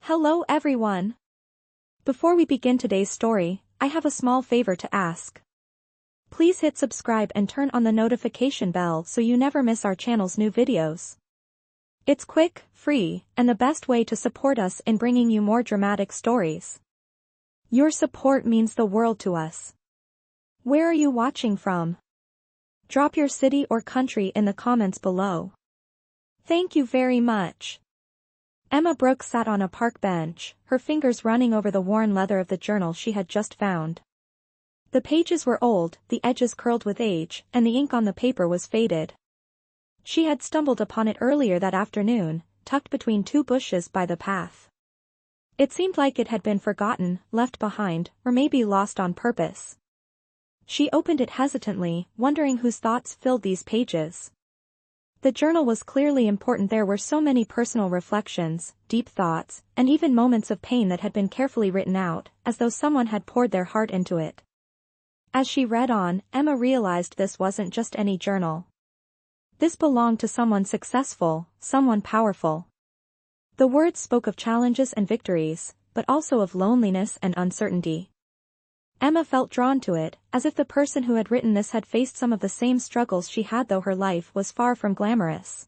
Hello everyone. Before we begin today's story, I have a small favor to ask. Please hit subscribe and turn on the notification bell so you never miss our channel's new videos. It's quick, free, and the best way to support us in bringing you more dramatic stories. Your support means the world to us. Where are you watching from? Drop your city or country in the comments below. Thank you very much. Emma Brooks sat on a park bench, her fingers running over the worn leather of the journal she had just found. The pages were old, the edges curled with age, and the ink on the paper was faded. She had stumbled upon it earlier that afternoon, tucked between two bushes by the path. It seemed like it had been forgotten, left behind, or maybe lost on purpose. She opened it hesitantly, wondering whose thoughts filled these pages. The journal was clearly important. There were so many personal reflections, deep thoughts, and even moments of pain that had been carefully written out, as though someone had poured their heart into it. As she read on, Emma realized this wasn't just any journal. This belonged to someone successful, someone powerful. The words spoke of challenges and victories, but also of loneliness and uncertainty. Emma felt drawn to it, as if the person who had written this had faced some of the same struggles she had, though her life was far from glamorous.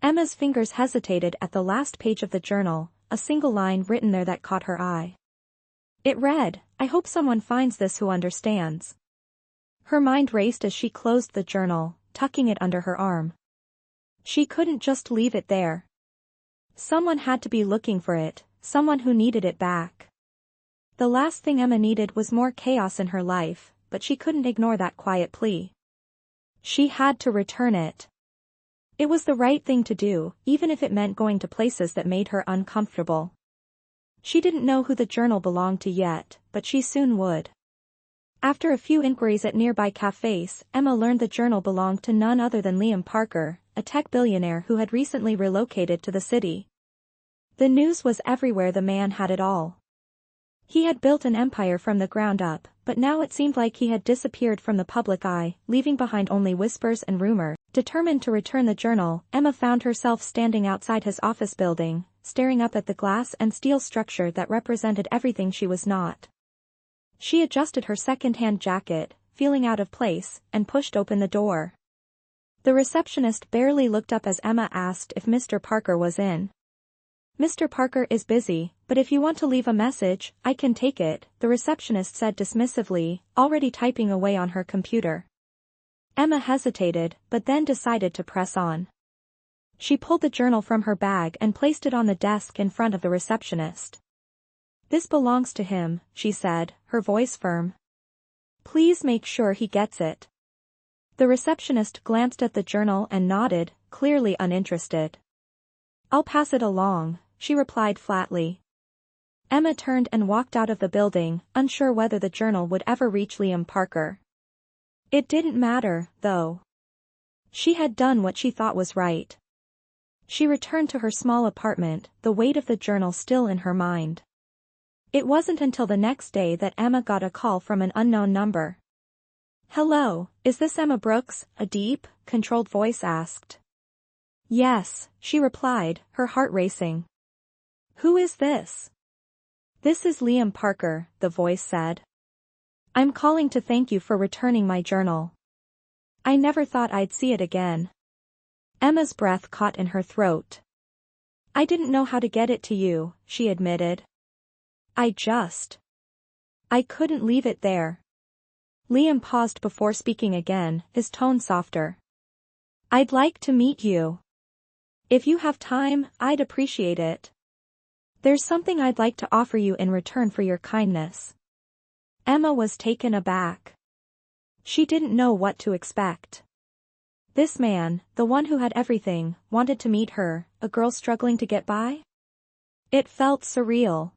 Emma's fingers hesitated at the last page of the journal, a single line written there that caught her eye. It read, "I hope someone finds this who understands." Her mind raced as she closed the journal, tucking it under her arm. She couldn't just leave it there. Someone had to be looking for it, someone who needed it back. The last thing Emma needed was more chaos in her life, but she couldn't ignore that quiet plea. She had to return it. It was the right thing to do, even if it meant going to places that made her uncomfortable. She didn't know who the journal belonged to yet, but she soon would. After a few inquiries at nearby cafes, Emma learned the journal belonged to none other than Liam Parker, a tech billionaire who had recently relocated to the city. The news was everywhere. The man had it all. He had built an empire from the ground up, but now it seemed like he had disappeared from the public eye, leaving behind only whispers and rumors. Determined to return the journal, Emma found herself standing outside his office building, staring up at the glass and steel structure that represented everything she was not. She adjusted her second-hand jacket, feeling out of place, and pushed open the door. The receptionist barely looked up as Emma asked if Mr. Parker was in. "Mr. Parker is busy, but if you want to leave a message, I can take it," the receptionist said dismissively, already typing away on her computer. Emma hesitated, but then decided to press on. She pulled the journal from her bag and placed it on the desk in front of the receptionist. "This belongs to him," she said, her voice firm. "Please make sure he gets it." The receptionist glanced at the journal and nodded, clearly uninterested. "I'll pass it along," she replied flatly. Emma turned and walked out of the building, unsure whether the journal would ever reach Liam Parker. It didn't matter, though. She had done what she thought was right. She returned to her small apartment, the weight of the journal still in her mind. It wasn't until the next day that Emma got a call from an unknown number. "Hello, is this Emma Brooks?" a deep, controlled voice asked. "Yes," she replied, her heart racing. "Who is this?" "This is Liam Parker," the voice said. "I'm calling to thank you for returning my journal. I never thought I'd see it again." Emma's breath caught in her throat. "I didn't know how to get it to you," she admitted. I couldn't leave it there." Liam paused before speaking again, his tone softer. "I'd like to meet you. If you have time, I'd appreciate it. There's something I'd like to offer you in return for your kindness." Emma was taken aback. She didn't know what to expect. This man, the one who had everything, wanted to meet her, a girl struggling to get by? It felt surreal.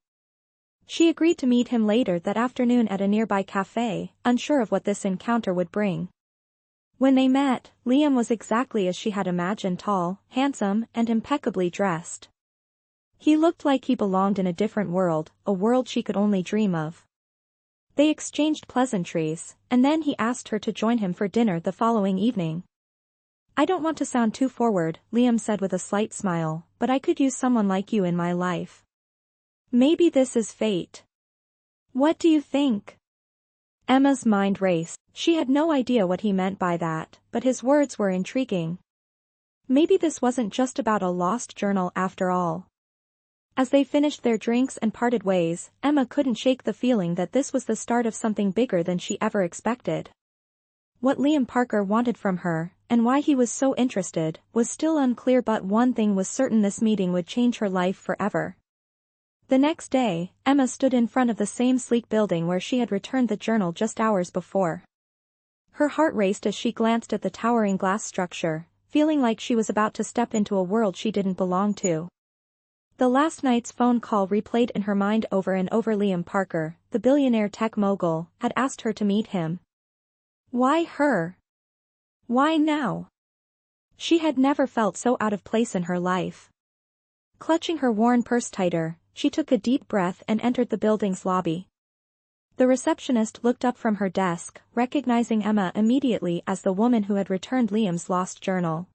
She agreed to meet him later that afternoon at a nearby cafe, unsure of what this encounter would bring. When they met, Liam was exactly as she had imagined: tall, handsome, and impeccably dressed. He looked like he belonged in a different world, a world she could only dream of. They exchanged pleasantries, and then he asked her to join him for dinner the following evening. "I don't want to sound too forward," Liam said with a slight smile, "but I could use someone like you in my life. Maybe this is fate. What do you think? Emma's mind raced. She had no idea what he meant by that, but his words were intriguing. Maybe this wasn't just about a lost journal after all. As they finished their drinks and parted ways, Emma couldn't shake the feeling that this was the start of something bigger than she ever expected. What Liam Parker wanted from her, and why he was so interested, was still unclear, but one thing was certain: this meeting would change her life forever. The next day, Emma stood in front of the same sleek building where she had returned the journal just hours before. Her heart raced as she glanced at the towering glass structure, feeling like she was about to step into a world she didn't belong to. The last night's phone call replayed in her mind over and over. Liam Parker, the billionaire tech mogul, had asked her to meet him. Why her? Why now? She had never felt so out of place in her life. Clutching her worn purse tighter, she took a deep breath and entered the building's lobby. The receptionist looked up from her desk, recognizing Emma immediately as the woman who had returned Liam's lost journal.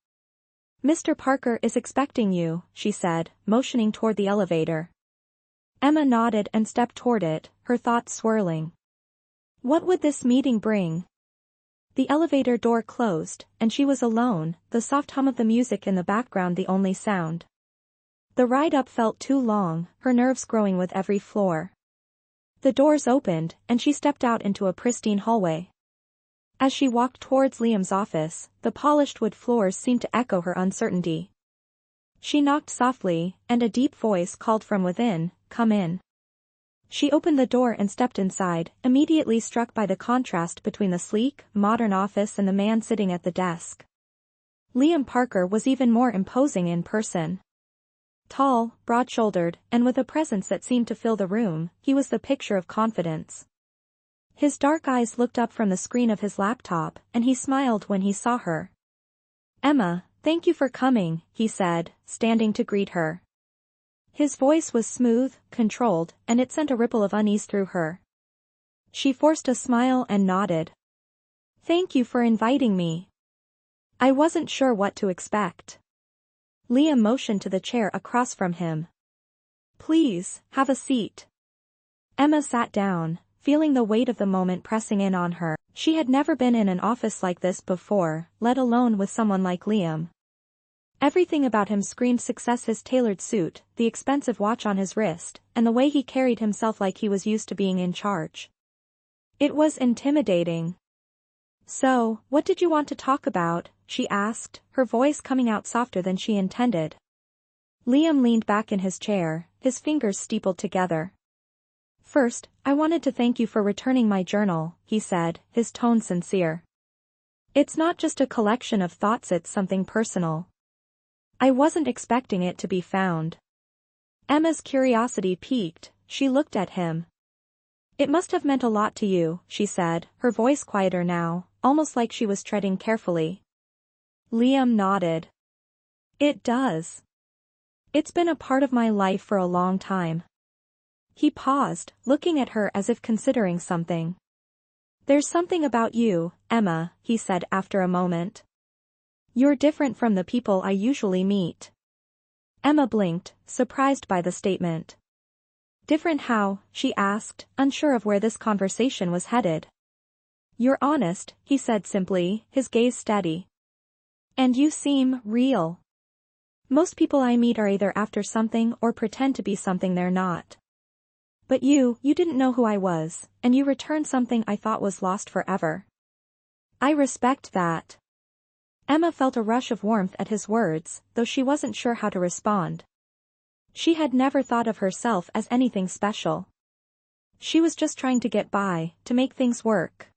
"Mr. Parker is expecting you," she said, motioning toward the elevator. Emma nodded and stepped toward it, her thoughts swirling. What would this meeting bring? The elevator door closed, and she was alone, the soft hum of the music in the background the only sound. The ride up felt too long, her nerves growing with every floor. The doors opened, and she stepped out into a pristine hallway. As she walked towards Liam's office, the polished wood floors seemed to echo her uncertainty. She knocked softly, and a deep voice called from within, "Come in." She opened the door and stepped inside, immediately struck by the contrast between the sleek, modern office and the man sitting at the desk. Liam Parker was even more imposing in person. Tall, broad-shouldered, and with a presence that seemed to fill the room, he was the picture of confidence. His dark eyes looked up from the screen of his laptop, and he smiled when he saw her. "Emma, thank you for coming," he said, standing to greet her. His voice was smooth, controlled, and it sent a ripple of unease through her. She forced a smile and nodded. "Thank you for inviting me. I wasn't sure what to expect." Liam motioned to the chair across from him. "Please, have a seat." Emma sat down, feeling the weight of the moment pressing in on her. She had never been in an office like this before, let alone with someone like Liam. Everything about him screamed success: his tailored suit, the expensive watch on his wrist, and the way he carried himself like he was used to being in charge. It was intimidating. "So, what did you want to talk about?" she asked, her voice coming out softer than she intended. Liam leaned back in his chair, his fingers steepled together. "First, I wanted to thank you for returning my journal," he said, his tone sincere. "It's not just a collection of thoughts, it's something personal. I wasn't expecting it to be found." Emma's curiosity piqued, she looked at him. "It must have meant a lot to you," she said, her voice quieter now, almost like she was treading carefully. Liam nodded. "It does. It's been a part of my life for a long time." He paused, looking at her as if considering something. "There's something about you, Emma," he said after a moment. "You're different from the people I usually meet." Emma blinked, surprised by the statement. "Different how?" she asked, unsure of where this conversation was headed. "You're honest," he said simply, his gaze steady. "And you seem real. Most people I meet are either after something or pretend to be something they're not. But you didn't know who I was, and you returned something I thought was lost forever. I respect that." Emma felt a rush of warmth at his words, though she wasn't sure how to respond. She had never thought of herself as anything special. She was just trying to get by, to make things work.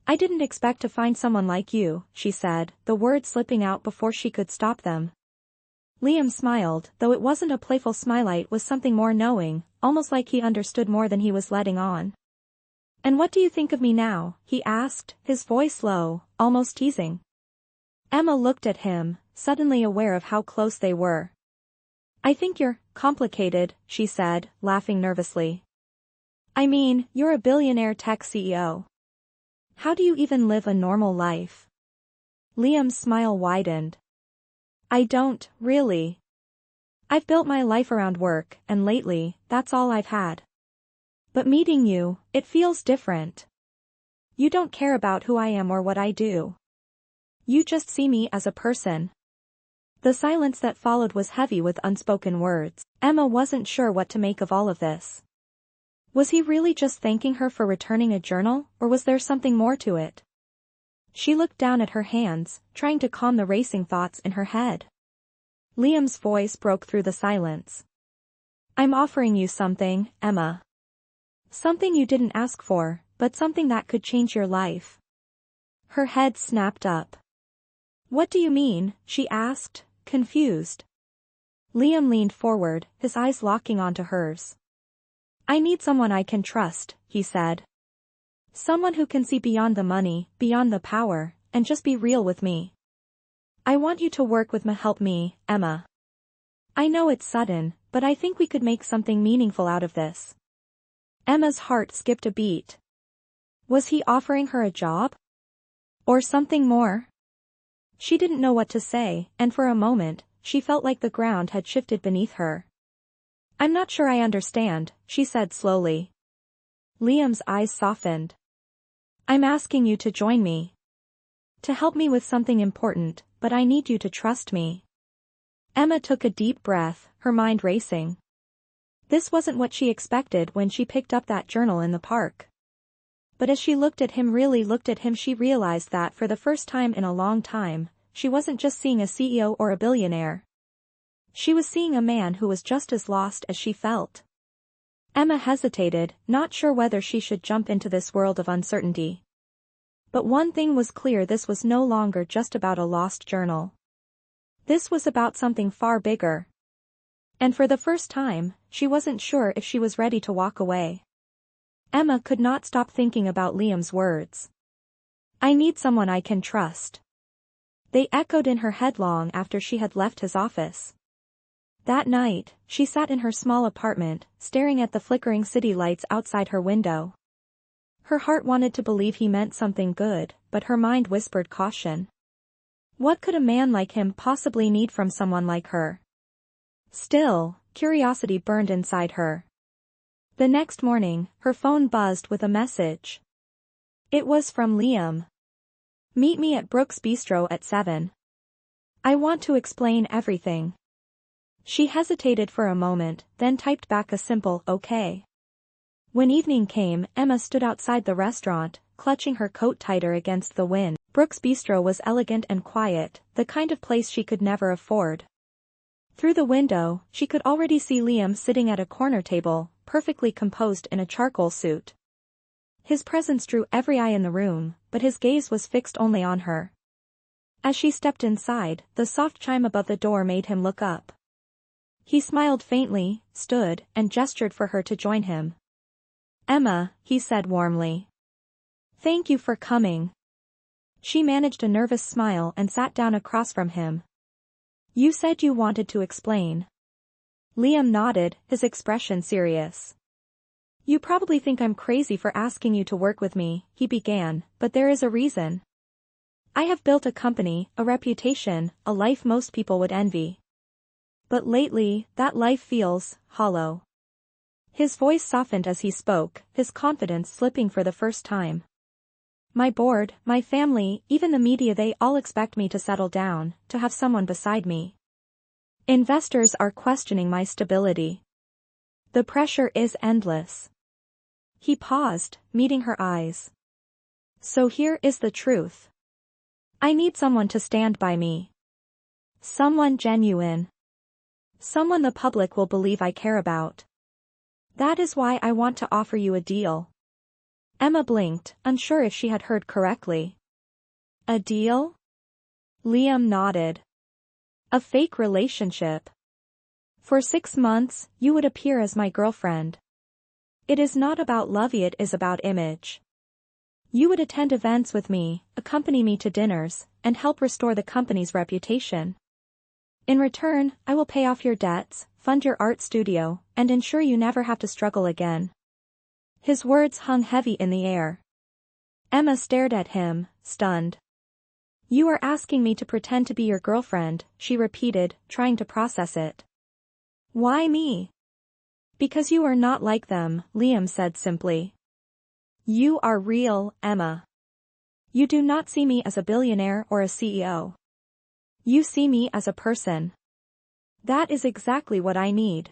"I didn't expect to find someone like you," she said, the words slipping out before she could stop them. Liam smiled, though it wasn't a playful smile, it was something more knowing, almost like he understood more than he was letting on. "And what do you think of me now?" he asked, his voice low, almost teasing. Emma looked at him, suddenly aware of how close they were. "I think you're complicated," she said, laughing nervously. "I mean, you're a billionaire tech CEO. How do you even live a normal life?" Liam's smile widened. "I don't, really. I've built my life around work, and lately, that's all I've had. But meeting you, it feels different. You don't care about who I am or what I do. You just see me as a person." The silence that followed was heavy with unspoken words. Emma wasn't sure what to make of all of this. Was he really just thanking her for returning a journal, or was there something more to it? She looked down at her hands, trying to calm the racing thoughts in her head. Liam's voice broke through the silence. "I'm offering you something, Emma. Something you didn't ask for, but something that could change your life." Her head snapped up. "What do you mean?" she asked, confused. Liam leaned forward, his eyes locking onto hers. "I need someone I can trust," he said. "Someone who can see beyond the money, beyond the power, and just be real with me. I want you to work with me, help me, Emma. I know it's sudden, but I think we could make something meaningful out of this." Emma's heart skipped a beat. Was he offering her a job? Or something more? She didn't know what to say, and for a moment, she felt like the ground had shifted beneath her. "I'm not sure I understand," she said slowly. Liam's eyes softened. "I'm asking you to join me. To help me with something important, but I need you to trust me." Emma took a deep breath, her mind racing. This wasn't what she expected when she picked up that journal in the park. But as she really looked at him, she realized that for the first time in a long time, she wasn't just seeing a CEO or a billionaire. She was seeing a man who was just as lost as she felt. Emma hesitated, not sure whether she should jump into this world of uncertainty. But one thing was clear: this was no longer just about a lost journal. This was about something far bigger. And for the first time, she wasn't sure if she was ready to walk away. Emma could not stop thinking about Liam's words. "I need someone I can trust." They echoed in her head long after she had left his office. That night, she sat in her small apartment, staring at the flickering city lights outside her window. Her heart wanted to believe he meant something good, but her mind whispered caution. What could a man like him possibly need from someone like her? Still, curiosity burned inside her. The next morning, her phone buzzed with a message. It was from Liam. "Meet me at Brooks Bistro at 7. I want to explain everything." She hesitated for a moment, then typed back a simple "okay." When evening came, Emma stood outside the restaurant, clutching her coat tighter against the wind. Brooks Bistro was elegant and quiet, the kind of place she could never afford. Through the window, she could already see Liam sitting at a corner table, perfectly composed in a charcoal suit. His presence drew every eye in the room, but his gaze was fixed only on her. As she stepped inside, the soft chime above the door made him look up. He smiled faintly, stood, and gestured for her to join him. "Emma," he said warmly. "Thank you for coming." She managed a nervous smile and sat down across from him. "You said you wanted to explain." Liam nodded, his expression serious. "You probably think I'm crazy for asking you to work with me," he began, "but there is a reason. I have built a company, a reputation, a life most people would envy. But lately, that life feels hollow." His voice softened as he spoke, his confidence slipping for the first time. "My board, my family, even the media, they all expect me to settle down, to have someone beside me. Investors are questioning my stability. The pressure is endless." He paused, meeting her eyes. "So here is the truth. I need someone to stand by me. Someone genuine. Someone the public will believe I care about. That is why I want to offer you a deal." Emma blinked, unsure if she had heard correctly. "A deal?" Liam nodded. "A fake relationship. For 6 months, you would appear as my girlfriend. It is not about love, it is about image. You would attend events with me, accompany me to dinners, and help restore the company's reputation. In return, I will pay off your debts, fund your art studio, and ensure you never have to struggle again." His words hung heavy in the air. Emma stared at him, stunned. "You are asking me to pretend to be your girlfriend," she repeated, trying to process it. Why me? Because you are not like them, Liam said simply. You are real, Emma. You do not see me as a billionaire or a CEO. You see me as a person. That is exactly what I need.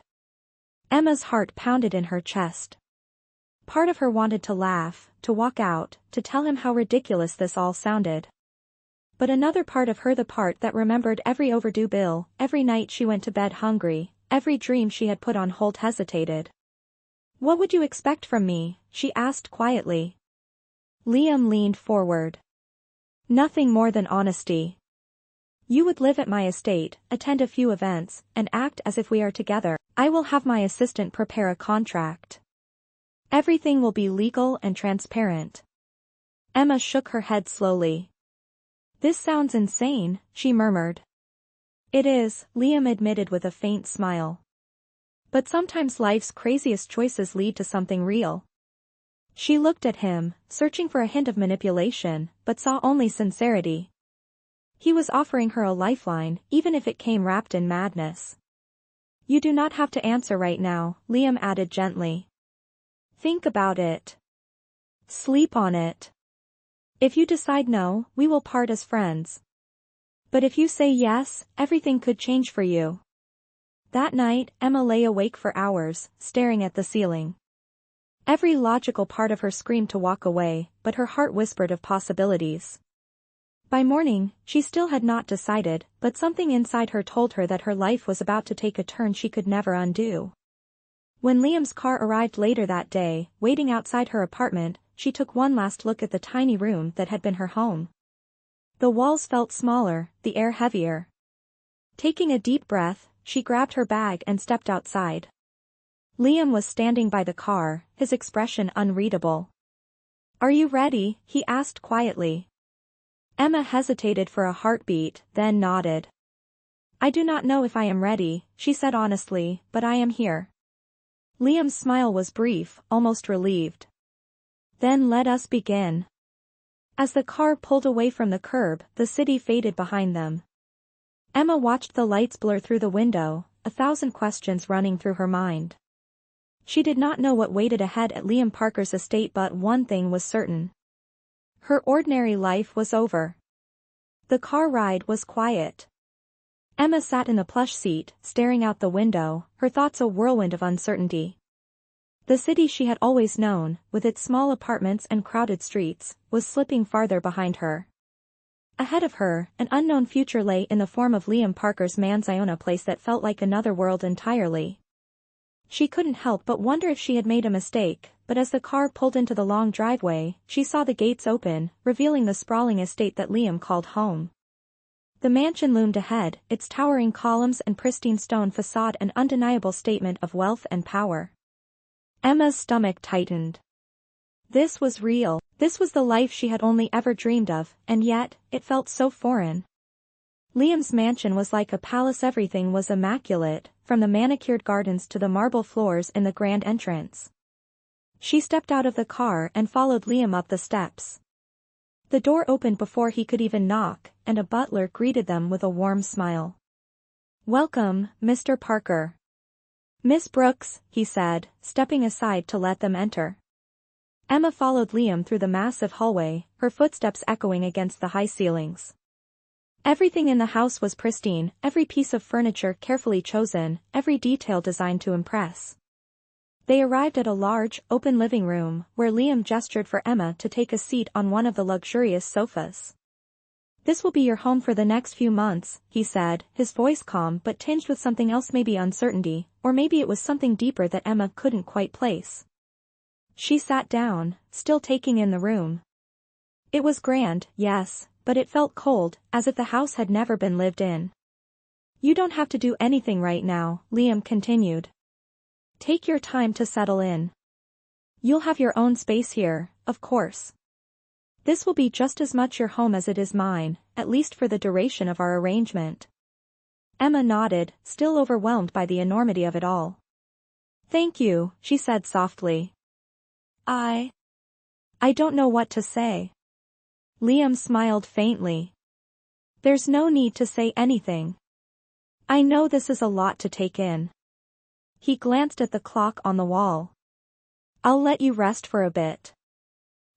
Emma's heart pounded in her chest. Part of her wanted to laugh, to walk out, to tell him how ridiculous this all sounded. But another part of her, the part that remembered every overdue bill, every night she went to bed hungry, every dream she had put on hold, hesitated. What would you expect from me? She asked quietly. Liam leaned forward. Nothing more than honesty. You would live at my estate, attend a few events, and act as if we are together. I will have my assistant prepare a contract. Everything will be legal and transparent. Emma shook her head slowly. This sounds insane, she murmured. It is, Liam admitted with a faint smile. But sometimes life's craziest choices lead to something real. She looked at him, searching for a hint of manipulation, but saw only sincerity. He was offering her a lifeline, even if it came wrapped in madness. You do not have to answer right now, Liam added gently. Think about it. Sleep on it. If you decide no, we will part as friends. But if you say yes, everything could change for you. That night, Emma lay awake for hours, staring at the ceiling. Every logical part of her screamed to walk away, but her heart whispered of possibilities. By morning, she still had not decided, but something inside her told her that her life was about to take a turn she could never undo. When Liam's car arrived later that day, waiting outside her apartment, she took one last look at the tiny room that had been her home. The walls felt smaller, the air heavier. Taking a deep breath, she grabbed her bag and stepped outside. Liam was standing by the car, his expression unreadable. Are you ready? He asked quietly. Emma hesitated for a heartbeat, then nodded. I do not know if I am ready, she said honestly, but I am here. Liam's smile was brief, almost relieved. Then let us begin. As the car pulled away from the curb, the city faded behind them. Emma watched the lights blur through the window, 1,000 questions running through her mind. She did not know what waited ahead at Liam Parker's estate, but one thing was certain. Her ordinary life was over. The car ride was quiet. Emma sat in the plush seat, staring out the window, her thoughts a whirlwind of uncertainty. The city she had always known, with its small apartments and crowded streets, was slipping farther behind her. Ahead of her, an unknown future lay in the form of Liam Parker's Manziona, a place that felt like another world entirely. She couldn't help but wonder if she had made a mistake, but as the car pulled into the long driveway, she saw the gates open, revealing the sprawling estate that Liam called home. The mansion loomed ahead, its towering columns and pristine stone facade an undeniable statement of wealth and power. Emma's stomach tightened. This was real. This was the life she had only ever dreamed of, and yet, it felt so foreign. Liam's mansion was like a palace. Everything was immaculate, from the manicured gardens to the marble floors in the grand entrance. She stepped out of the car and followed Liam up the steps. The door opened before he could even knock, and a butler greeted them with a warm smile. Welcome, Mr. Parker. Miss Brooks, he said, stepping aside to let them enter. Emma followed Liam through the massive hallway, her footsteps echoing against the high ceilings. Everything in the house was pristine, every piece of furniture carefully chosen, every detail designed to impress. They arrived at a large, open living room, where Liam gestured for Emma to take a seat on one of the luxurious sofas. This will be your home for the next few months, he said, his voice calm but tinged with something else, maybe uncertainty, or maybe it was something deeper that Emma couldn't quite place. She sat down, still taking in the room. It was grand, yes, but it felt cold, as if the house had never been lived in. You don't have to do anything right now, Liam continued. Take your time to settle in. You'll have your own space here, of course. This will be just as much your home as it is mine, at least for the duration of our arrangement. Emma nodded, still overwhelmed by the enormity of it all. Thank you, she said softly. I don't know what to say. Liam smiled faintly. There's no need to say anything. I know this is a lot to take in. He glanced at the clock on the wall. I'll let you rest for a bit.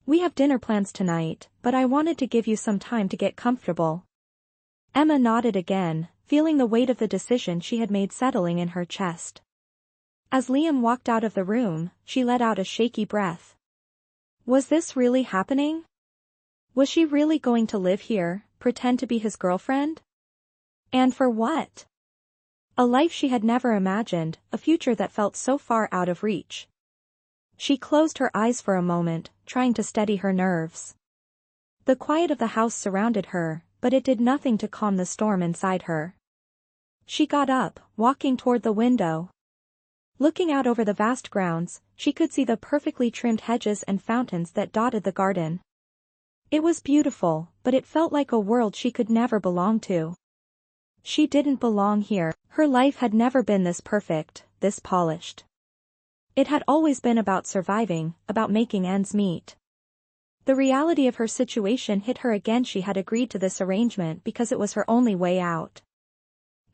We have dinner plans tonight, but I wanted to give you some time to get comfortable. Emma nodded again, feeling the weight of the decision she had made settling in her chest. As Liam walked out of the room, she let out a shaky breath. Was this really happening? Was she really going to live here, pretend to be his girlfriend? And for what? A life she had never imagined, a future that felt so far out of reach. She closed her eyes for a moment, trying to steady her nerves. The quiet of the house surrounded her, but it did nothing to calm the storm inside her. She got up, walking toward the window. Looking out over the vast grounds, she could see the perfectly trimmed hedges and fountains that dotted the garden. It was beautiful, but it felt like a world she could never belong to. She didn't belong here. Her life had never been this perfect, this polished. It had always been about surviving, about making ends meet. The reality of her situation hit her again. She had agreed to this arrangement because it was her only way out.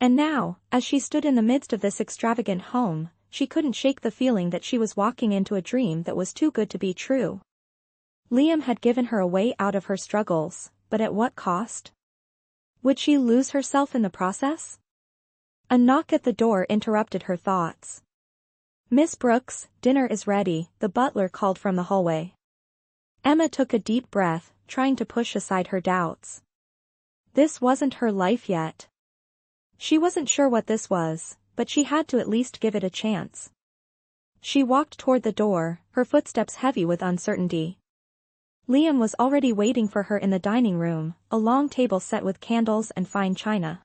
And now, as she stood in the midst of this extravagant home, she couldn't shake the feeling that she was walking into a dream that was too good to be true. Liam had given her a way out of her struggles, but at what cost? Would she lose herself in the process? A knock at the door interrupted her thoughts. Miss Brooks, dinner is ready, the butler called from the hallway. Emma took a deep breath, trying to push aside her doubts. This wasn't her life yet. She wasn't sure what this was, but she had to at least give it a chance. She walked toward the door, her footsteps heavy with uncertainty. Liam was already waiting for her in the dining room, a long table set with candles and fine china.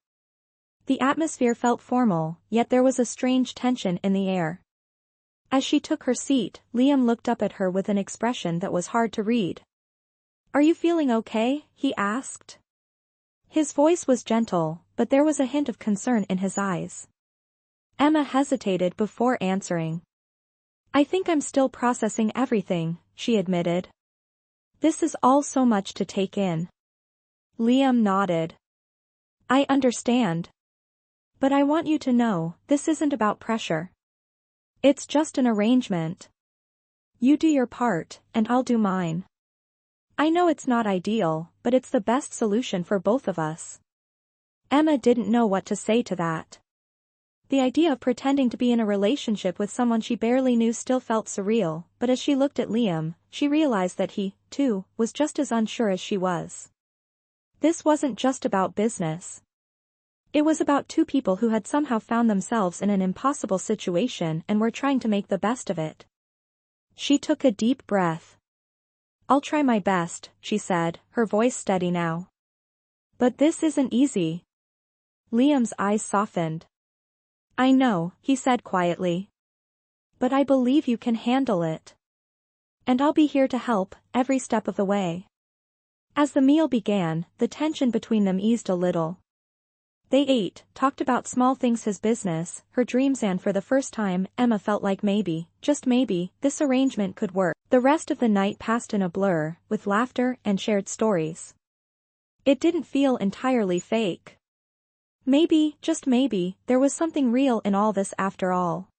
The atmosphere felt formal, yet there was a strange tension in the air. As she took her seat, Liam looked up at her with an expression that was hard to read. Are you feeling okay? He asked. His voice was gentle, but there was a hint of concern in his eyes. Emma hesitated before answering. I think I'm still processing everything, she admitted. This is all so much to take in. Liam nodded. I understand. But I want you to know, this isn't about pressure. It's just an arrangement. You do your part, and I'll do mine. I know it's not ideal, but it's the best solution for both of us. Emma didn't know what to say to that. The idea of pretending to be in a relationship with someone she barely knew still felt surreal, but as she looked at Liam, she realized that he, too, was just as unsure as she was. This wasn't just about business. It was about two people who had somehow found themselves in an impossible situation and were trying to make the best of it. She took a deep breath. I'll try my best, she said, her voice steady now. But this isn't easy. Liam's eyes softened. I know, he said quietly. But I believe you can handle it. And I'll be here to help, every step of the way. As the meal began, the tension between them eased a little. They ate, talked about small things, his business, her dreams, and for the first time, Emma felt like maybe, just maybe, this arrangement could work. The rest of the night passed in a blur, with laughter and shared stories. It didn't feel entirely fake. Maybe, just maybe, there was something real in all this after all.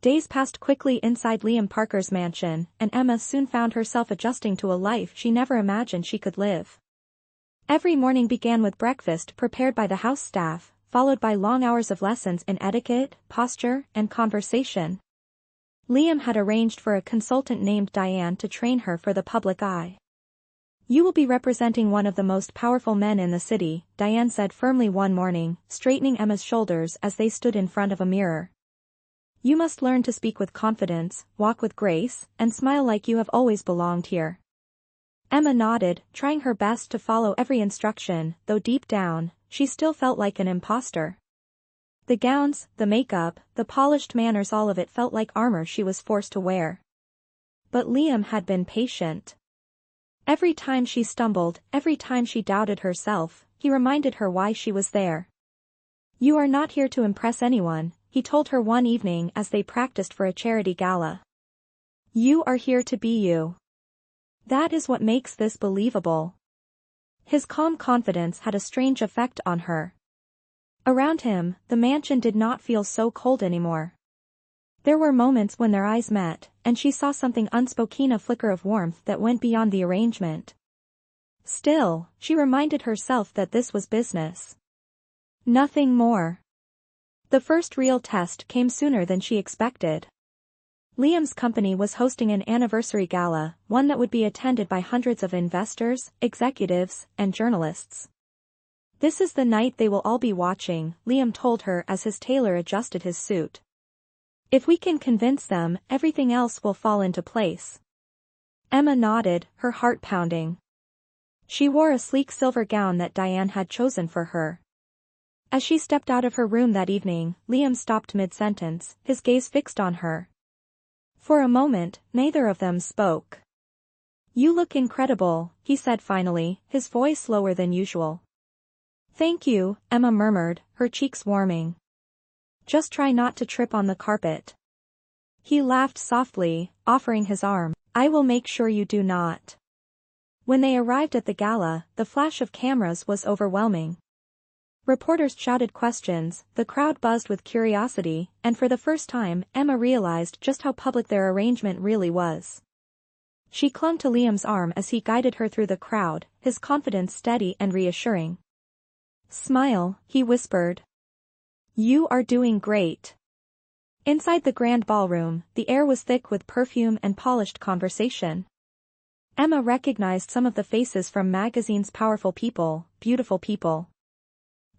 Days passed quickly inside Liam Parker's mansion, and Emma soon found herself adjusting to a life she never imagined she could live. Every morning began with breakfast prepared by the house staff, followed by long hours of lessons in etiquette, posture, and conversation. Liam had arranged for a consultant named Diane to train her for the public eye. You will be representing one of the most powerful men in the city, Diane said firmly one morning, straightening Emma's shoulders as they stood in front of a mirror. You must learn to speak with confidence, walk with grace, and smile like you have always belonged here. Emma nodded, trying her best to follow every instruction, though deep down, she still felt like an imposter. The gowns, the makeup, the polished manners, all of it felt like armor she was forced to wear. But Liam had been patient. Every time she stumbled, every time she doubted herself, he reminded her why she was there. You are not here to impress anyone, he told her one evening as they practiced for a charity gala. You are here to be you. That is what makes this believable. His calm confidence had a strange effect on her. Around him, the mansion did not feel so cold anymore. There were moments when their eyes met, and she saw something unspoken, a flicker of warmth that went beyond the arrangement. Still, she reminded herself that this was business. Nothing more. The first real test came sooner than she expected. Liam's company was hosting an anniversary gala, one that would be attended by hundreds of investors, executives, and journalists. "This is the night they will all be watching," Liam told her as his tailor adjusted his suit. "If we can convince them, everything else will fall into place." Emma nodded, her heart pounding. She wore a sleek silver gown that Diane had chosen for her. As she stepped out of her room that evening, Liam stopped mid-sentence, his gaze fixed on her. For a moment, neither of them spoke. "You look incredible," he said finally, his voice lower than usual. "Thank you," Emma murmured, her cheeks warming. "Just try not to trip on the carpet." He laughed softly, offering his arm. "I will make sure you do not." When they arrived at the gala, the flash of cameras was overwhelming. Reporters shouted questions, the crowd buzzed with curiosity, and for the first time, Emma realized just how public their arrangement really was. She clung to Liam's arm as he guided her through the crowd, his confidence steady and reassuring. "Smile," he whispered. "You are doing great." Inside the grand ballroom, the air was thick with perfume and polished conversation. Emma recognized some of the faces from magazines. Powerful people, beautiful people.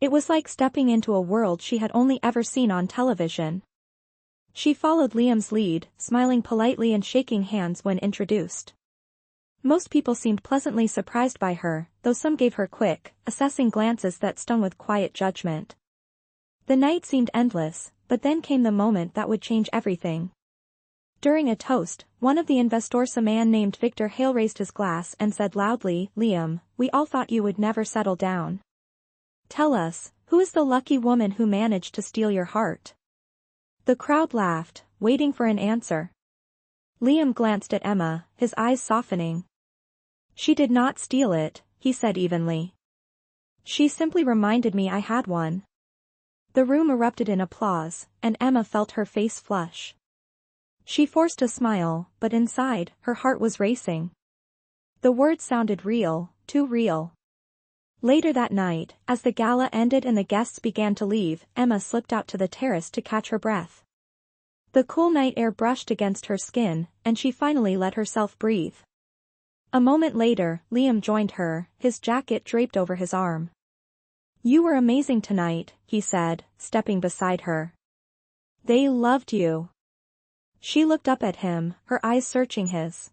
It was like stepping into a world she had only ever seen on television. She followed Liam's lead, smiling politely and shaking hands when introduced. Most people seemed pleasantly surprised by her, though some gave her quick, assessing glances that stung with quiet judgment. The night seemed endless, but then came the moment that would change everything. During a toast, one of the investors, a man named Victor Hale, raised his glass and said loudly, "Liam, we all thought you would never settle down. Tell us, who is the lucky woman who managed to steal your heart?" The crowd laughed, waiting for an answer. Liam glanced at Emma, his eyes softening. "She did not steal it," he said evenly. "She simply reminded me I had one." The room erupted in applause, and Emma felt her face flush. She forced a smile, but inside, her heart was racing. The words sounded real, too real. Later that night, as the gala ended and the guests began to leave, Emma slipped out to the terrace to catch her breath. The cool night air brushed against her skin, and she finally let herself breathe. A moment later, Liam joined her, his jacket draped over his arm. "You were amazing tonight," he said, stepping beside her. "They loved you." She looked up at him, her eyes searching his.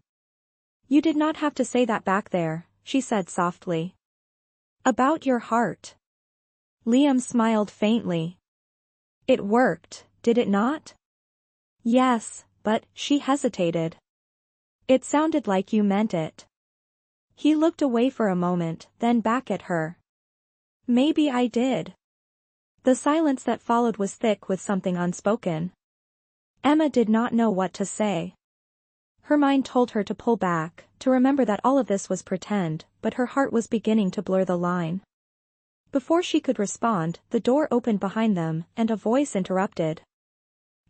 "You did not have to say that back there," she said softly. "About your heart." Liam smiled faintly. "It worked, did it not?" "Yes, but," she hesitated. "It sounded like you meant it." He looked away for a moment, then back at her. "Maybe I did." The silence that followed was thick with something unspoken. Emma did not know what to say. Her mind told her to pull back, to remember that all of this was pretend, but her heart was beginning to blur the line. Before she could respond, the door opened behind them, and a voice interrupted.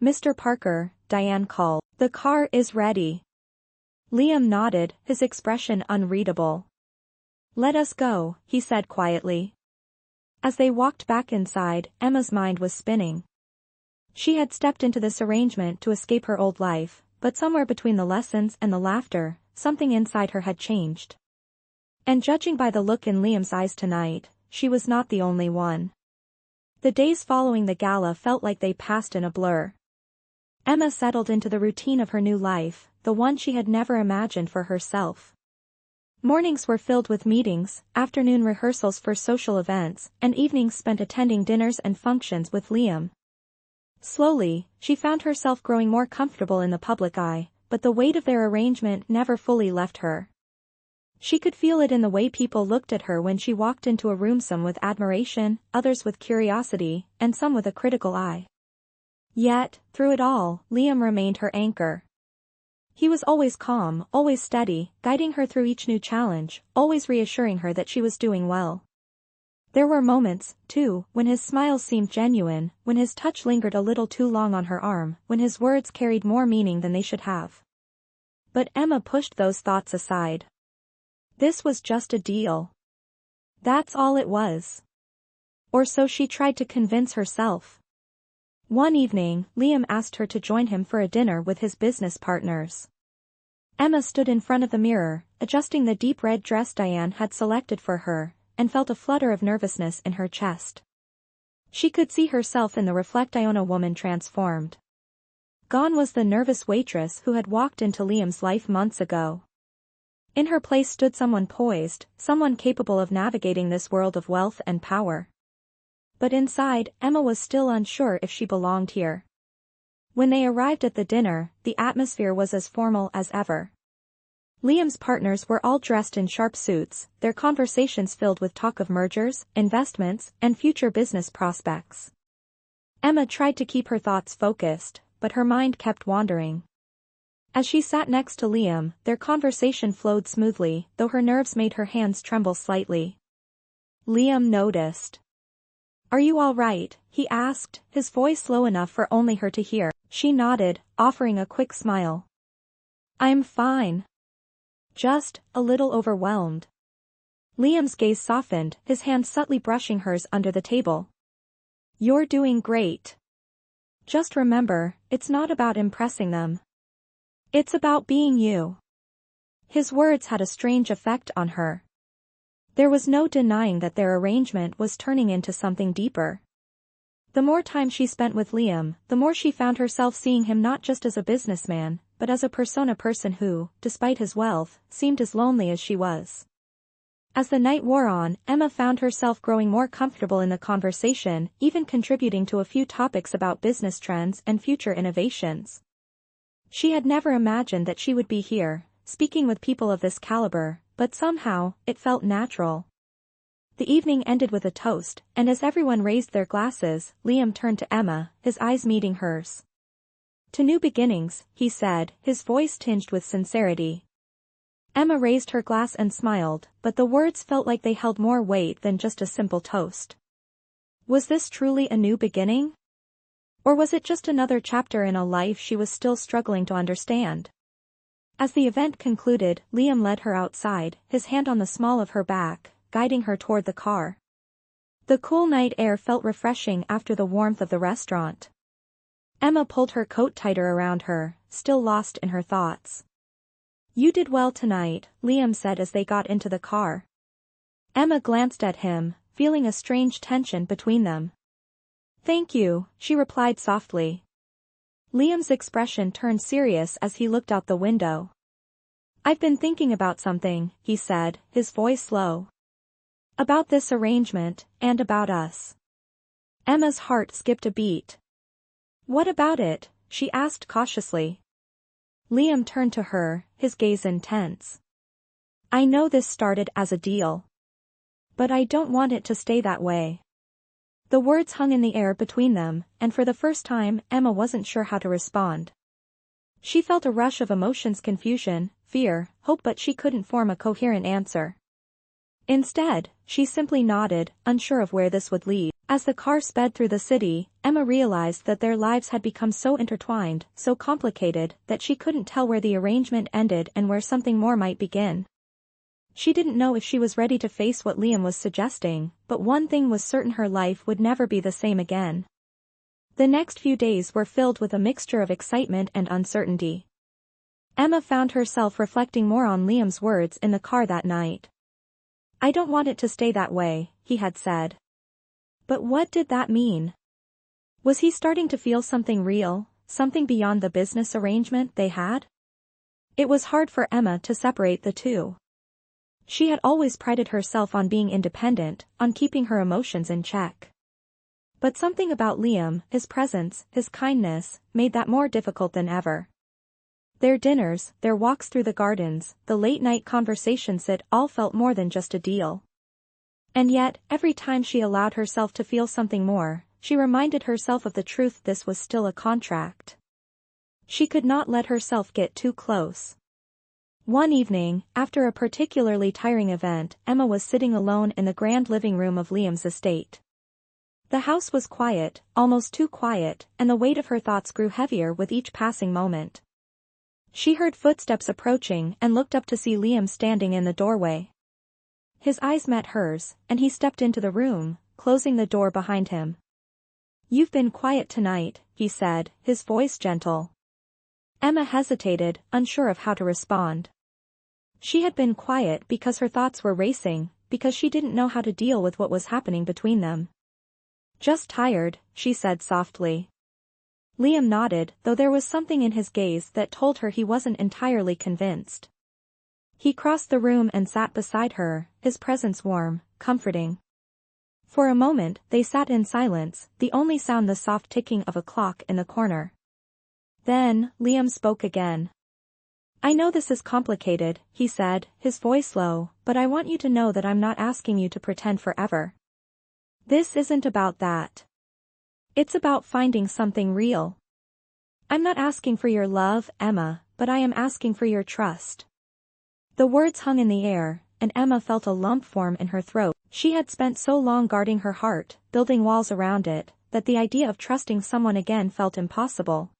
"Mr. Parker," Diane called. "The car is ready." Liam nodded, his expression unreadable. "Let us go," he said quietly. As they walked back inside, Emma's mind was spinning. She had stepped into this arrangement to escape her old life, but somewhere between the lessons and the laughter, something inside her had changed. And judging by the look in Liam's eyes tonight, she was not the only one. The days following the gala felt like they passed in a blur. Emma settled into the routine of her new life, the one she had never imagined for herself. Mornings were filled with meetings, afternoon rehearsals for social events, and evenings spent attending dinners and functions with Liam. Slowly, she found herself growing more comfortable in the public eye, but the weight of their arrangement never fully left her. She could feel it in the way people looked at her when she walked into a room, some with admiration, others with curiosity, and some with a critical eye. Yet, through it all, Liam remained her anchor. He was always calm, always steady, guiding her through each new challenge, always reassuring her that she was doing well. There were moments, too, when his smile seemed genuine, when his touch lingered a little too long on her arm, when his words carried more meaning than they should have. But Emma pushed those thoughts aside. This was just a deal. That's all it was. Or so she tried to convince herself. One evening, Liam asked her to join him for a dinner with his business partners. Emma stood in front of the mirror, adjusting the deep red dress Diane had selected for her, and felt a flutter of nervousness in her chest. She could see herself in the reflect Iona woman transformed. Gone was the nervous waitress who had walked into Liam's life months ago. In her place stood someone poised, someone capable of navigating this world of wealth and power. But inside, Emma was still unsure if she belonged here. When they arrived at the dinner, the atmosphere was as formal as ever. Liam's partners were all dressed in sharp suits, their conversations filled with talk of mergers, investments, and future business prospects. Emma tried to keep her thoughts focused, but her mind kept wandering. As she sat next to Liam, their conversation flowed smoothly, though her nerves made her hands tremble slightly. Liam noticed. "Are you all right?" he asked, his voice low enough for only her to hear. She nodded, offering a quick smile. "I'm fine. Just a little overwhelmed." Liam's gaze softened, his hand subtly brushing hers under the table. "You're doing great. Just remember, it's not about impressing them. It's about being you." His words had a strange effect on her. There was no denying that their arrangement was turning into something deeper. The more time she spent with Liam, the more she found herself seeing him not just as a businessman, but as a person who, despite his wealth, seemed as lonely as she was. As the night wore on, Emma found herself growing more comfortable in the conversation, even contributing to a few topics about business trends and future innovations. She had never imagined that she would be here, speaking with people of this caliber, but somehow, it felt natural. The evening ended with a toast, and as everyone raised their glasses, Liam turned to Emma, his eyes meeting hers. "To new beginnings," he said, his voice tinged with sincerity. Emma raised her glass and smiled, but the words felt like they held more weight than just a simple toast. Was this truly a new beginning? Or was it just another chapter in a life she was still struggling to understand? As the event concluded, Liam led her outside, his hand on the small of her back, guiding her toward the car. The cool night air felt refreshing after the warmth of the restaurant. Emma pulled her coat tighter around her, still lost in her thoughts. "You did well tonight," Liam said as they got into the car. Emma glanced at him, feeling a strange tension between them. "Thank you," she replied softly. Liam's expression turned serious as he looked out the window. "I've been thinking about something," he said, his voice low. "About this arrangement, and about us." Emma's heart skipped a beat. "What about it?" she asked cautiously. Liam turned to her, his gaze intense. "I know this started as a deal. But I don't want it to stay that way." The words hung in the air between them, and for the first time, Emma wasn't sure how to respond. She felt a rush of emotions: confusion, fear, hope, but she couldn't form a coherent answer. Instead, she simply nodded, unsure of where this would lead. As the car sped through the city, Emma realized that their lives had become so intertwined, so complicated, that she couldn't tell where the arrangement ended and where something more might begin. She didn't know if she was ready to face what Liam was suggesting, but one thing was certain: her life would never be the same again. The next few days were filled with a mixture of excitement and uncertainty. Emma found herself reflecting more on Liam's words in the car that night. "I don't want it to stay that way," he had said. But what did that mean? Was he starting to feel something real, something beyond the business arrangement they had? It was hard for Emma to separate the two. She had always prided herself on being independent, on keeping her emotions in check. But something about Liam, his presence, his kindness, made that more difficult than ever. Their dinners, their walks through the gardens, the late-night conversations, it all felt more than just a deal. And yet, every time she allowed herself to feel something more, she reminded herself of the truth: this was still a contract. She could not let herself get too close. One evening, after a particularly tiring event, Emma was sitting alone in the grand living room of Liam's estate. The house was quiet, almost too quiet, and the weight of her thoughts grew heavier with each passing moment. She heard footsteps approaching and looked up to see Liam standing in the doorway. His eyes met hers, and he stepped into the room, closing the door behind him. "You've been quiet tonight," he said, his voice gentle. Emma hesitated, unsure of how to respond. She had been quiet because her thoughts were racing, because she didn't know how to deal with what was happening between them. "Just tired," she said softly. Liam nodded, though there was something in his gaze that told her he wasn't entirely convinced. He crossed the room and sat beside her, his presence warm, comforting. For a moment, they sat in silence, the only sound the soft ticking of a clock in the corner. Then, Liam spoke again. "I know this is complicated," he said, his voice low, "but I want you to know that I'm not asking you to pretend forever. This isn't about that. It's about finding something real. I'm not asking for your love, Emma, but I am asking for your trust." The words hung in the air, and Emma felt a lump form in her throat. She had spent so long guarding her heart, building walls around it, that the idea of trusting someone again felt impossible.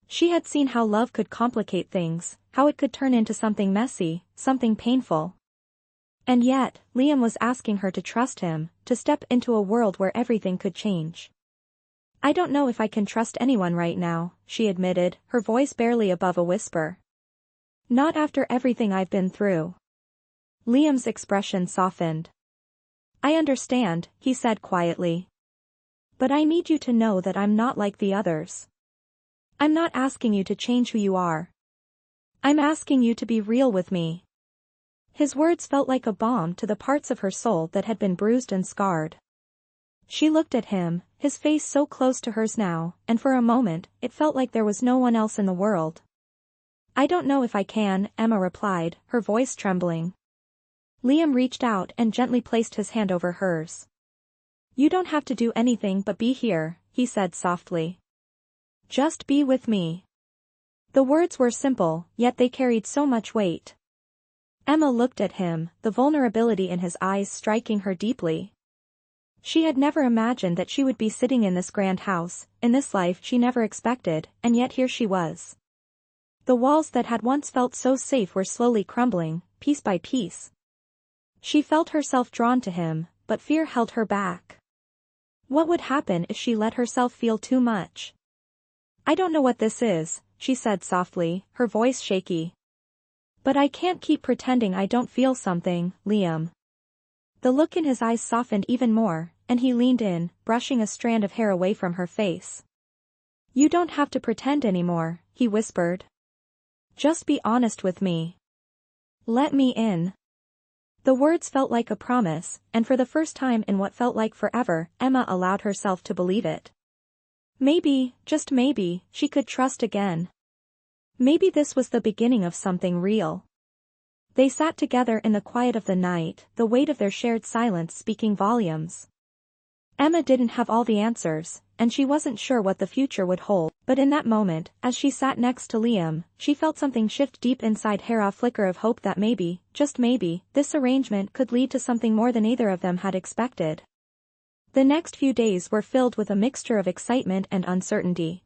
She had seen how love could complicate things, how it could turn into something messy, something painful. And yet, Liam was asking her to trust him, to step into a world where everything could change. "I don't know if I can trust anyone right now," she admitted, her voice barely above a whisper. "Not after everything I've been through." Liam's expression softened. "I understand," he said quietly. "But I need you to know that I'm not like the others. I'm not asking you to change who you are. I'm asking you to be real with me." His words felt like a balm to the parts of her soul that had been bruised and scarred. She looked at him, his face so close to hers now, and for a moment, it felt like there was no one else in the world. "I don't know if I can," Emma replied, her voice trembling. Liam reached out and gently placed his hand over hers. "You don't have to do anything but be here," he said softly. "Just be with me." The words were simple, yet they carried so much weight. Emma looked at him, the vulnerability in his eyes striking her deeply. She had never imagined that she would be sitting in this grand house, in this life she never expected, and yet here she was. The walls that had once felt so safe were slowly crumbling, piece by piece. She felt herself drawn to him, but fear held her back. What would happen if she let herself feel too much? "I don't know what this is," she said softly, her voice shaky. "But I can't keep pretending I don't feel something, Liam." The look in his eyes softened even more, and he leaned in, brushing a strand of hair away from her face. "You don't have to pretend anymore," he whispered. "Just be honest with me. Let me in." The words felt like a promise, and for the first time in what felt like forever, Emma allowed herself to believe it. Maybe, just maybe, she could trust again. Maybe this was the beginning of something real. They sat together in the quiet of the night, the weight of their shared silence speaking volumes. Emma didn't have all the answers, and she wasn't sure what the future would hold, but in that moment, as she sat next to Liam, she felt something shift deep inside her, a flicker of hope that maybe, just maybe, this arrangement could lead to something more than either of them had expected. The next few days were filled with a mixture of excitement and uncertainty.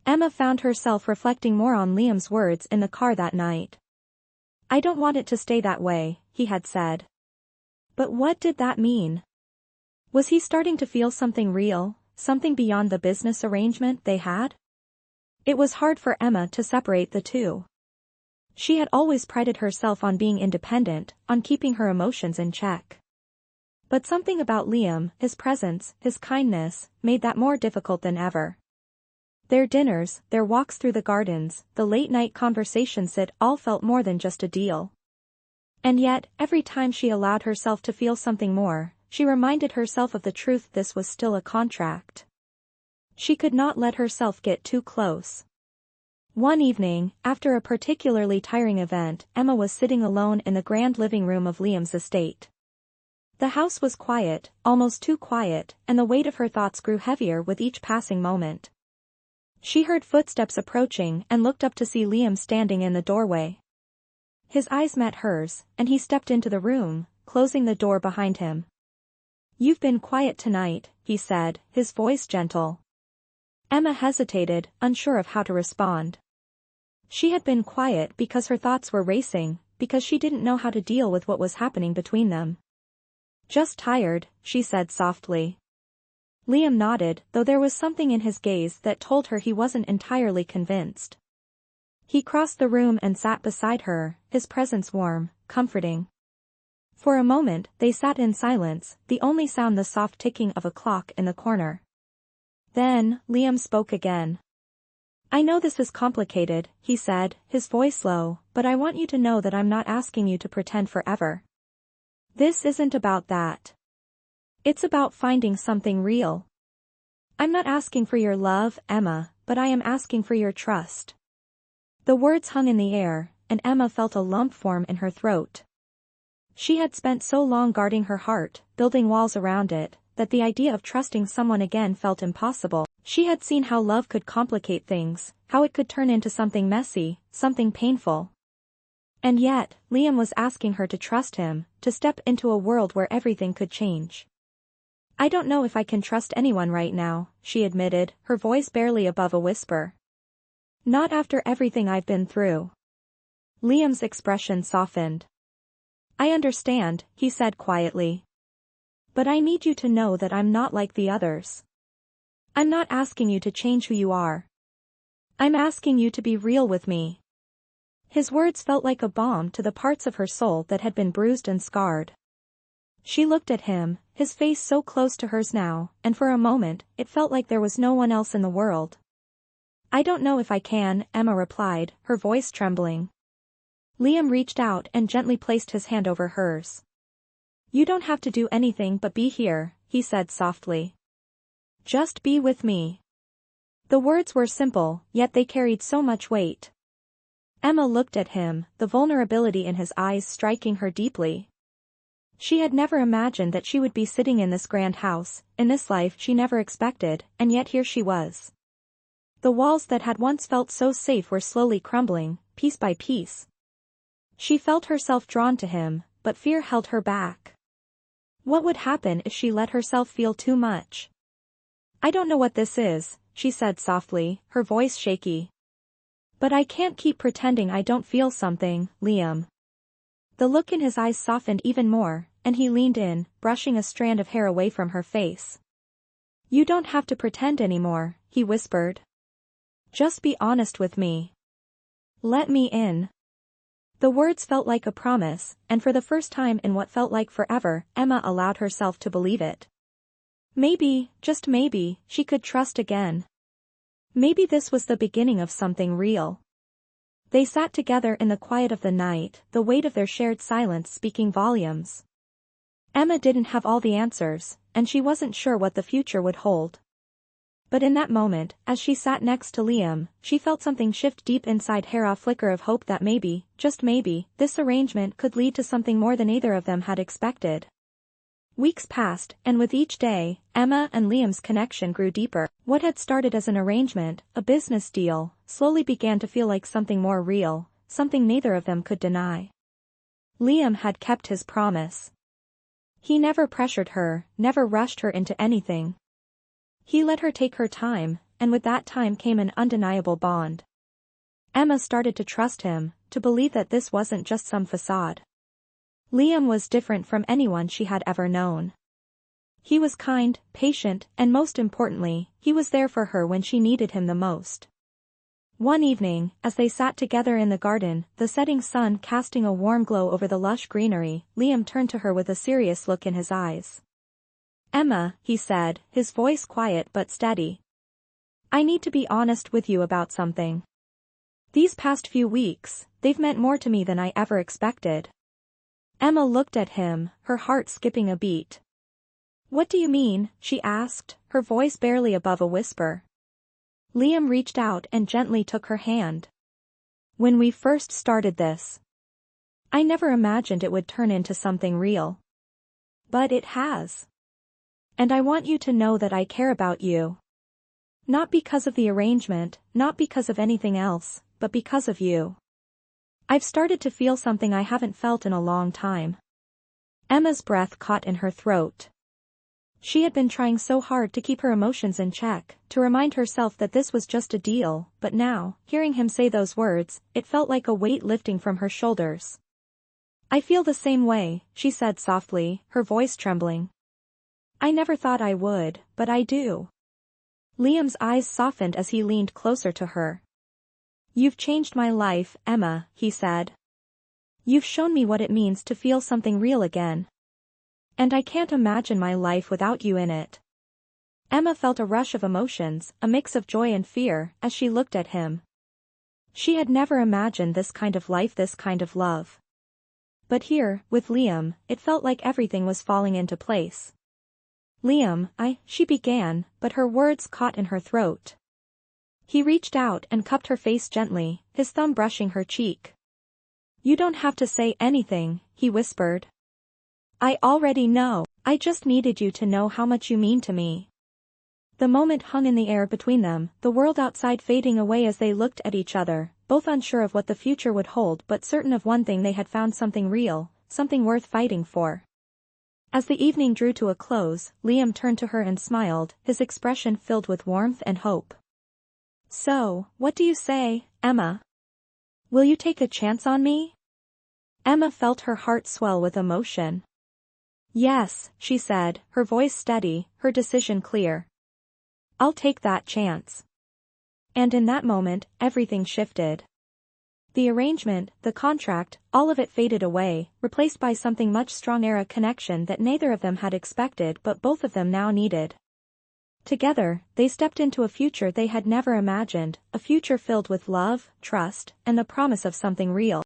Emma found herself reflecting more on Liam's words in the car that night. "I don't want it to stay that way," he had said. But what did that mean? Was he starting to feel something real, something beyond the business arrangement they had? It was hard for Emma to separate the two. She had always prided herself on being independent, on keeping her emotions in check. But something about Liam, his presence, his kindness, made that more difficult than ever. Their dinners, their walks through the gardens, the late-night conversations, it all felt more than just a deal. And yet, every time she allowed herself to feel something more, she reminded herself of the truth: this was still a contract. She could not let herself get too close. One evening, after a particularly tiring event, Emma was sitting alone in the grand living room of Liam's estate. The house was quiet, almost too quiet, and the weight of her thoughts grew heavier with each passing moment. She heard footsteps approaching and looked up to see Liam standing in the doorway. His eyes met hers, and he stepped into the room, closing the door behind him. "You've been quiet tonight," he said, his voice gentle. Emma hesitated, unsure of how to respond. She had been quiet because her thoughts were racing, because she didn't know how to deal with what was happening between them. "Just tired," she said softly. Liam nodded, though there was something in his gaze that told her he wasn't entirely convinced. He crossed the room and sat beside her, his presence warm, comforting. For a moment, they sat in silence, the only sound the soft ticking of a clock in the corner. Then, Liam spoke again. "I know this is complicated," he said, his voice low, "but I want you to know that I'm not asking you to pretend forever. This isn't about that. It's about finding something real. I'm not asking for your love, Emma, but I am asking for your trust." The words hung in the air, and Emma felt a lump form in her throat. She had spent so long guarding her heart, building walls around it, that the idea of trusting someone again felt impossible. She had seen how love could complicate things, how it could turn into something messy, something painful. And yet, Liam was asking her to trust him, to step into a world where everything could change. "I don't know if I can trust anyone right now," she admitted, her voice barely above a whisper. "Not after everything I've been through." Liam's expression softened. "I understand," he said quietly. "But I need you to know that I'm not like the others. I'm not asking you to change who you are. I'm asking you to be real with me." His words felt like a balm to the parts of her soul that had been bruised and scarred. She looked at him, his face so close to hers now, and for a moment, it felt like there was no one else in the world. "I don't know if I can," Emma replied, her voice trembling. Liam reached out and gently placed his hand over hers. "You don't have to do anything but be here," he said softly. "Just be with me." The words were simple, yet they carried so much weight. Emma looked at him, the vulnerability in his eyes striking her deeply. She had never imagined that she would be sitting in this grand house, in this life she never expected, and yet here she was. The walls that had once felt so safe were slowly crumbling, piece by piece. She felt herself drawn to him, but fear held her back. What would happen if she let herself feel too much? "I don't know what this is," she said softly, her voice shaky. "But I can't keep pretending I don't feel something, Liam." The look in his eyes softened even more, and he leaned in, brushing a strand of hair away from her face. "You don't have to pretend anymore," he whispered. "Just be honest with me. Let me in." The words felt like a promise, and for the first time in what felt like forever, Emma allowed herself to believe it. Maybe, just maybe, she could trust again. Maybe this was the beginning of something real. They sat together in the quiet of the night, the weight of their shared silence speaking volumes. Emma didn't have all the answers, and she wasn't sure what the future would hold. But in that moment, as she sat next to Liam, she felt something shift deep inside her, a flicker of hope that maybe, just maybe, this arrangement could lead to something more than either of them had expected. Weeks passed, and with each day, Emma and Liam's connection grew deeper. What had started as an arrangement, a business deal, slowly began to feel like something more real, something neither of them could deny. Liam had kept his promise. He never pressured her, never rushed her into anything. He let her take her time, and with that time came an undeniable bond. Emma started to trust him, to believe that this wasn't just some facade. Liam was different from anyone she had ever known. He was kind, patient, and most importantly, he was there for her when she needed him the most. One evening, as they sat together in the garden, the setting sun casting a warm glow over the lush greenery, Liam turned to her with a serious look in his eyes. "Emma," he said, his voice quiet but steady. "I need to be honest with you about something. These past few weeks, they've meant more to me than I ever expected." Emma looked at him, her heart skipping a beat. "What do you mean?" she asked, her voice barely above a whisper. Liam reached out and gently took her hand. "When we first started this, I never imagined it would turn into something real. But it has. And I want you to know that I care about you. Not because of the arrangement, not because of anything else, but because of you. I've started to feel something I haven't felt in a long time. Emma's breath caught in her throat. She had been trying so hard to keep her emotions in check, to remind herself that this was just a deal, but now, hearing him say those words, it felt like a weight lifting from her shoulders. I feel the same way, she said softly, her voice trembling. I never thought I would, but I do. Liam's eyes softened as he leaned closer to her. You've changed my life, Emma, he said. You've shown me what it means to feel something real again. And I can't imagine my life without you in it. Emma felt a rush of emotions, a mix of joy and fear, as she looked at him. She had never imagined this kind of life, this kind of love. But here, with Liam, it felt like everything was falling into place. Liam, she began, but her words caught in her throat. He reached out and cupped her face gently, his thumb brushing her cheek. You don't have to say anything, he whispered. I already know, I just needed you to know how much you mean to me. The moment hung in the air between them, the world outside fading away as they looked at each other, both unsure of what the future would hold but certain of one thing: they had found something real, something worth fighting for. As the evening drew to a close, Liam turned to her and smiled, his expression filled with warmth and hope. So, what do you say, Emma? Will you take a chance on me? Emma felt her heart swell with emotion. Yes, she said, her voice steady, her decision clear. I'll take that chance. And in that moment, everything shifted. The arrangement, the contract, all of it faded away, replaced by something much stronger, a connection that neither of them had expected but both of them now needed. Together, they stepped into a future they had never imagined, a future filled with love, trust, and the promise of something real.